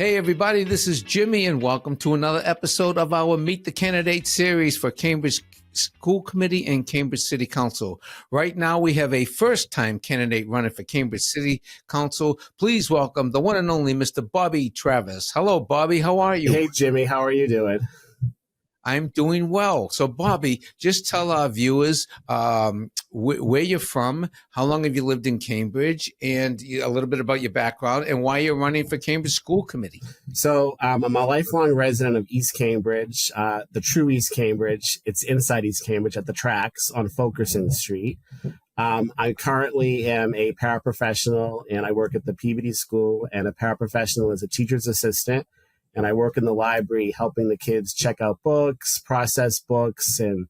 Hey, everybody, this is Jimmy, and welcome to another episode of our Meet the Candidate series for Cambridge School Committee and Cambridge City Council. Right now, we have a first-time candidate running for Cambridge City Council. Please welcome the one and only Mr. Bobby Travers. Hello, Bobby. How are you? Hey, Jimmy. How are you doing? I'm doing well. So, Bobby, just tell our viewers where you're from, how long have you lived in Cambridge, and a little bit about your background and why you're running for Cambridge School Committee. So I'm a lifelong resident of East Cambridge, the true East Cambridge. It's inside East Cambridge at the tracks on Fulkerson Street. I currently am a paraprofessional, and I work at the Peabody School, and a paraprofessional is a teacher's assistant. And I work in the library helping the kids check out books, process books, and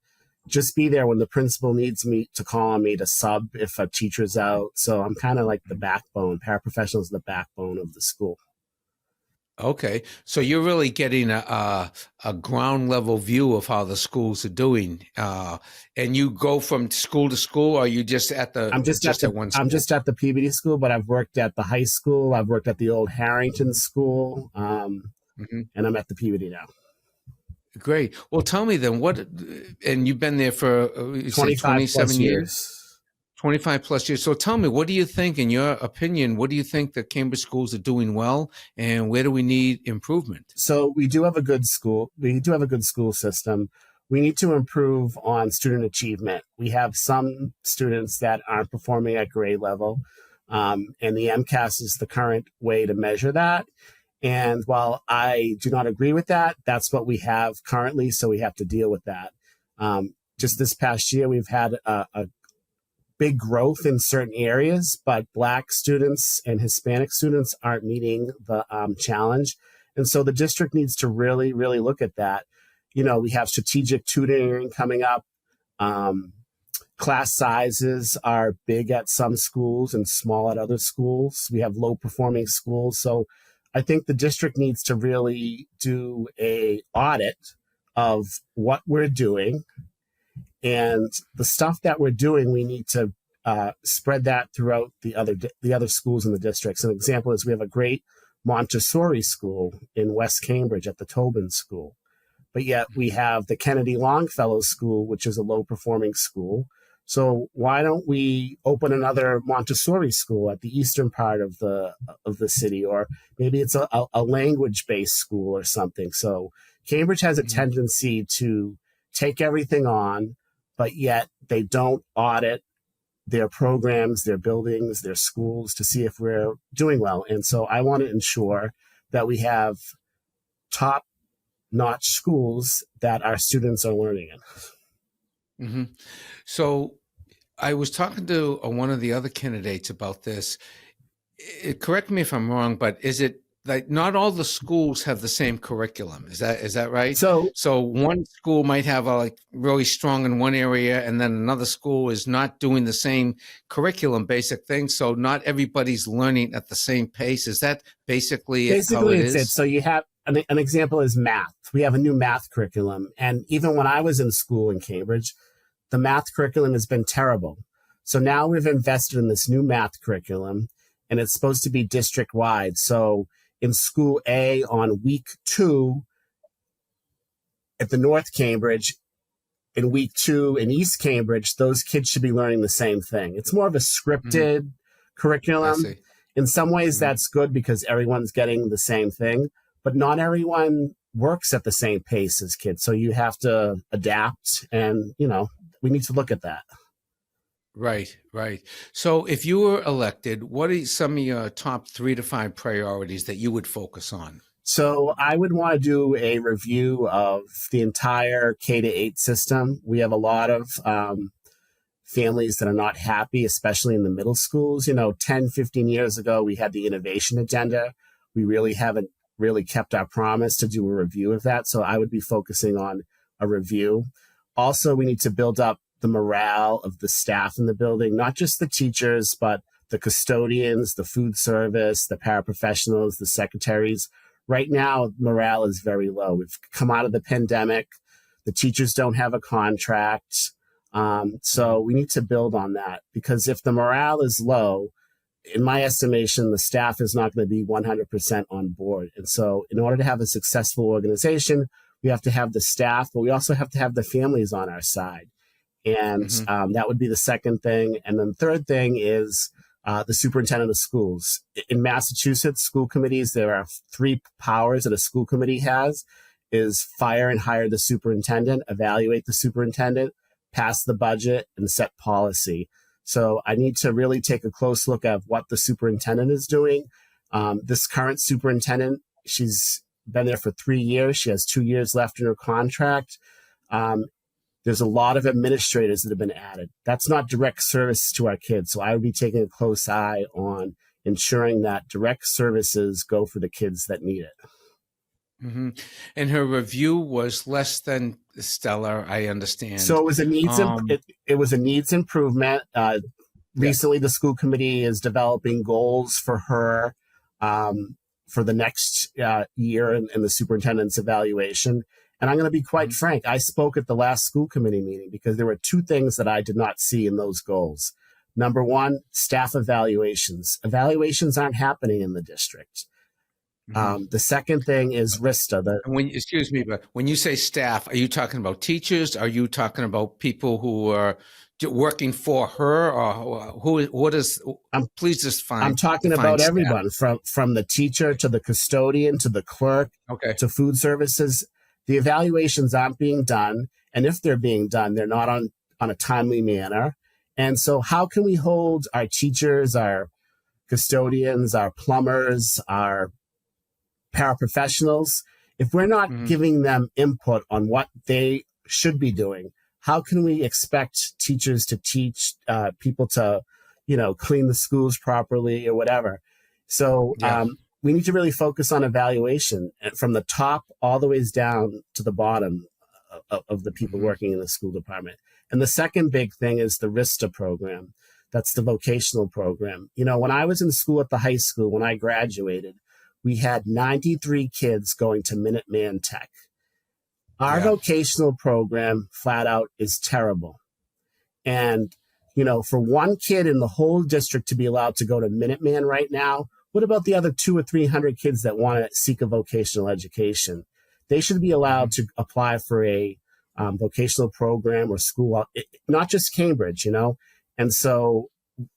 just be there when the principal needs me to call on me to sub if a teacher's out. So I'm kind of like the backbone. Paraprofessional is the backbone of the school. Okay. So you're really getting a ground level view of how the schools are doing. And you go from school to school, or are you just at the I'm just at one school? I'm just at the Peabody School, but I've worked at the high school. I've worked at the old Harrington School. And I'm at the Peabody now. Great. Well, tell me then, and you've been there for 27 years. 25 plus years. So tell me, what do you think, in your opinion, what do you think the Cambridge schools are doing well, and where do we need improvement? So we do have a good school. We do have a good school system. We need to improve on student achievement. We have some students that aren't performing at grade level, and the MCAS is the current way to measure that. And while I do not agree with that, that's what we have currently, so we have to deal with that. Just this past year, we've had a big growth in certain areas, but Black students and Hispanic students aren't meeting the challenge. And so the district needs to really, really look at that. You know, we have strategic tutoring coming up. Class sizes are big at some schools and small at other schools. We have low performing schools. So I think the district needs to really do a audit of what we're doing, and the stuff that we're doing, we need to spread that throughout the other schools in the district. So an example is we have a great Montessori school in West Cambridge at the Tobin School, but yet we have the Kennedy Longfellow School, which is a low performing school. So why don't we open another Montessori school at the eastern part of the city, or maybe it's a language-based school or something. So Cambridge has a tendency to take everything on, but yet they don't audit their programs, their buildings, their schools to see if we're doing well. And so I want to ensure that we have top-notch schools that our students are learning in. Mm-hmm. So I was talking to one of the other candidates about this. Correct me if I'm wrong, but is it like not all the schools have the same curriculum? Is that right? So one school might have really strong in one area, and then another school is not doing the same curriculum, basic things. So not everybody's learning at the same pace. Is that basically how it is? It. So you have an example is math. We have a new math curriculum, and even when I was in school in Cambridge, the math curriculum has been terrible. So now we've invested in this new math curriculum, and it's supposed to be district-wide. So in School A on week 2 at the North Cambridge, in week 2 in East Cambridge, those kids should be learning the same thing. It's more of a scripted curriculum. In some ways, that's good because everyone's getting the same thing, but not everyone works at the same pace as kids. So you have to adapt, and, we need to look at that. Right. So if you were elected, what are some of your top 3 to 5 priorities that you would focus on? So I would want to do a review of the entire K-8 system. We have a lot of families that are not happy, especially in the middle schools. 10, 15 years ago, we had the innovation agenda. We really haven't kept our promise to do a review of that. So I would be focusing on a review. Also, we need to build up the morale of the staff in the building, not just the teachers, but the custodians, the food service, the paraprofessionals, the secretaries. Right now, morale is very low. We've come out of the pandemic. The teachers don't have a contract. So we need to build on that, because if the morale is low, in my estimation, the staff is not going to be 100% on board. And so, in order to have a successful organization, we have to have the staff, but we also have to have the families on our side. And Hmm. that would be the second thing. And then the third thing is the superintendent of schools. In Massachusetts, school committees, there are three powers that a school committee has: is fire and hire the superintendent, evaluate the superintendent, pass the budget, and set policy. So I need to really take a close look at what the superintendent is doing. This current superintendent, she's been there for 3 years. She has 2 years left in her contract. There's a lot of administrators that have been added. That's not direct service to our kids. So I would be taking a close eye on ensuring that direct services go for the kids that need it. Hmm. And her review was less than stellar, I So understand. it was a it was a needs improvement. Yeah. Recently, the school committee is developing goals for her for the next year in the superintendent's evaluation. And I'm going to be quite Mhm. frank. I spoke at the last school committee meeting because there were two things that I did not see in those goals. Number one, staff evaluations. Evaluations aren't happening in the district. Mhm. The second thing is RISTA. And excuse me, but when you say staff, are you talking about teachers? Are you talking about people who are working for her, or who? What is? I'm Please I'm talking define about staff. everyone from the teacher to the custodian to the clerk Okay. to food services. The evaluations aren't being done, and if they're being done, they're not on a timely manner. And so, how can we hold our teachers, our custodians, our plumbers, our paraprofessionals, if we're not Hmm. giving them input on what they should be doing? How can we expect teachers to teach people to, clean the schools properly or whatever? So Yeah. we need to really focus on evaluation from the top all the ways down to the bottom of the people Hmm. working in the school department. And the second big thing is the RISTA program. That's the vocational program. When I was in school at the high school, when I graduated, we had 93 kids going to Minuteman Tech. Our Yeah. vocational program, flat out, is terrible. And, for one kid in the whole district to be allowed to go to Minuteman right now, what about the other 200 or 300 kids that want to seek a vocational education? They should be allowed Hmm. to apply for a vocational program or school, not just Cambridge, And so,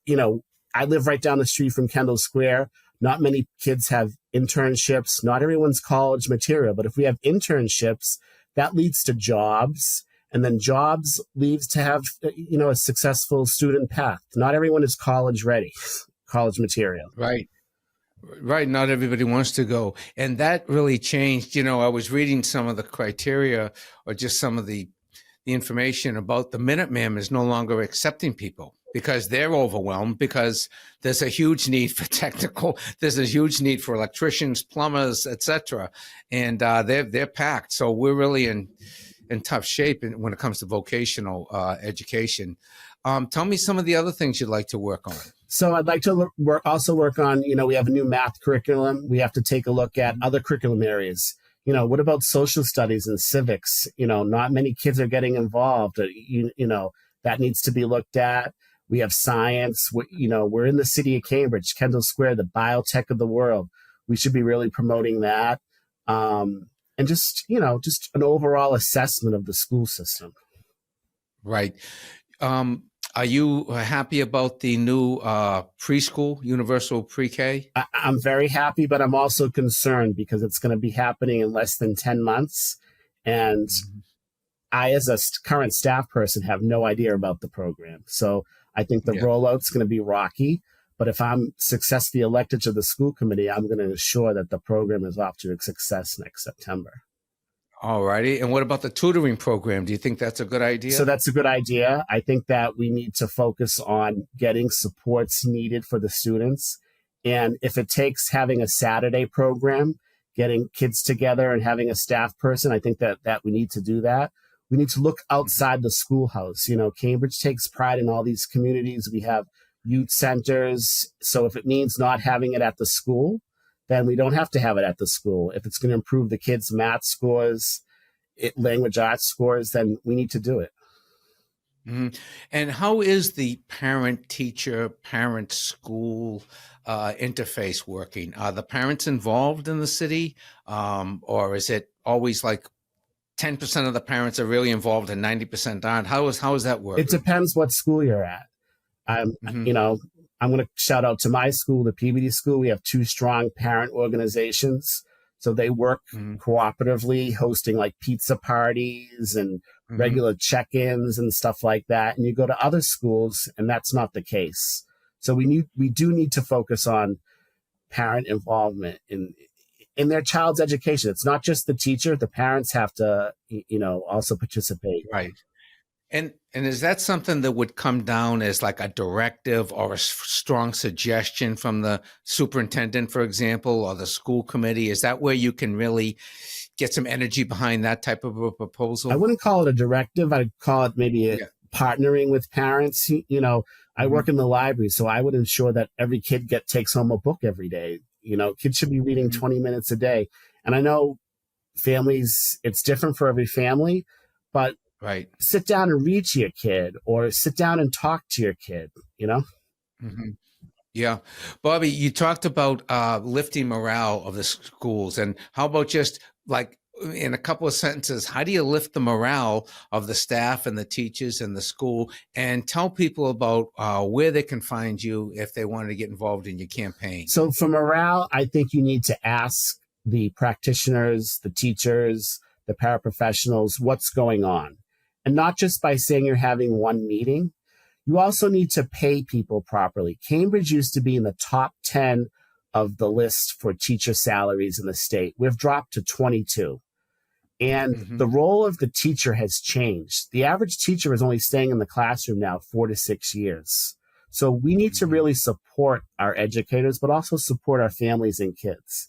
you know, I live right down the street from Kendall Square. Not many kids have internships. Not everyone's college material, but if we have internships, that leads to jobs, and then jobs leads to have a successful student path. Not everyone is college ready, college material. Right. Right. Not everybody wants to go. And that really changed. I was reading some of the criteria or just some of the information about the Minuteman is no longer accepting people because they're overwhelmed because there's a huge need for there's a huge need for electricians, plumbers, etc. And they're packed. So we're really in tough shape when it comes to vocational education. Tell me some of the other things you'd like to work on. So I'd like to also work on, we have a new math curriculum. We have to take a look at other curriculum areas. What about social studies and civics? Not many kids are getting involved. That needs to be looked at. We have science. We're in the city of Cambridge, Kendall Square, the biotech of the world. We should be really promoting that. And just an overall assessment of the school system. Right. Are you happy about the new preschool, universal pre-K? I'm very happy, but I'm also concerned because it's going to be happening in less than 10 months. And Mhm. I, as a current staff person, have no idea about the program. So I think the Yeah. rollout's going to be rocky. But if I'm successfully elected to the school committee, I'm going to ensure that the program is off to a success next September. All righty. And what about the tutoring program? Do you think that's a good So idea? that's a good idea. I think that we need to focus on getting supports needed for the students. And if it takes having a Saturday program, getting kids together and having a staff person, I think that we need to do that. We need to look Mhm. outside the schoolhouse. Cambridge takes pride in all these communities. We have youth centers. So if it means not having it at the school, then we don't have to have it at the school. If it's going to improve the kids' math scores, language arts scores, then we need to do it. Mhm. And how is the parent teacher, parent school interface working? Are the parents involved in the city? Or is it always like 10% of the parents are really involved and 90% aren't? How is that It working? depends what school you're at. I'm, Hmm. you know, I'm going to shout out to my school, the PBD school. We have two strong parent organizations. So they work Hmm. cooperatively, hosting like pizza parties and Hmm. regular check ins and stuff like that. And you go to other schools, and that's not the case. So we do need to focus on parent involvement in their child's education. It's not just the teacher; the parents have to, also participate. Right. And is that something that would come down as like a directive or a strong suggestion from the superintendent, for example, or the school committee? Is that where you can really get some energy behind that type of a I proposal? wouldn't call it a directive. I'd call it maybe Yeah. partnering with parents. I Hmm. work in the library, so I would ensure that every kid takes home a book every day. Kids should be reading Hmm. 20 minutes a day. And I know families, it's different for every family, but Right. sit down and read to your kid or sit down and talk to your kid, you know? Hmm. Yeah. Bobby, you talked about lifting morale of the schools. And how about just like in a couple of sentences, how do you lift the morale of the staff and the teachers and the school, and tell people about where they can find you if they wanted to get involved in your campaign? So for morale, I think you need to ask the practitioners, the teachers, the paraprofessionals, what's going on. And not just by saying you're having one meeting. You also need to pay people properly. Cambridge used to be in the top 10 of the list for teacher salaries in the state. We've dropped to 22. And Hmm. the role of the teacher has changed. The average teacher is only staying in the classroom now 4 to 6 years. So we need to Hmm. really support our educators, but also support our families and kids.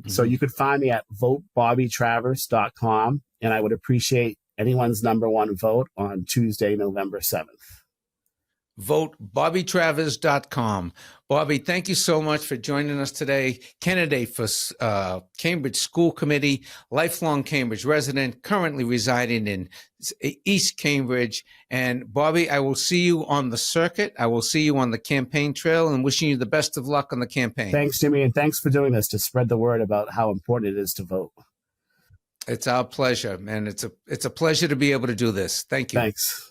So Hmm. you could find me at votebobbytravers.com, and I would appreciate anyone's number one vote on Tuesday, November 7th. Vote BobbyTravers.com. Bobby, thank you so much for joining us today. Candidate for Cambridge School Committee, lifelong Cambridge resident, currently residing in East Cambridge. And Bobby, I will see you on the circuit. I will see you on the campaign trail, and wishing you the best of luck on the campaign. Thanks, Jimmy, and thanks for doing this to spread the word about how important it is to vote. It's our pleasure, man. It's a pleasure to be able to do this. Thank you. Thanks.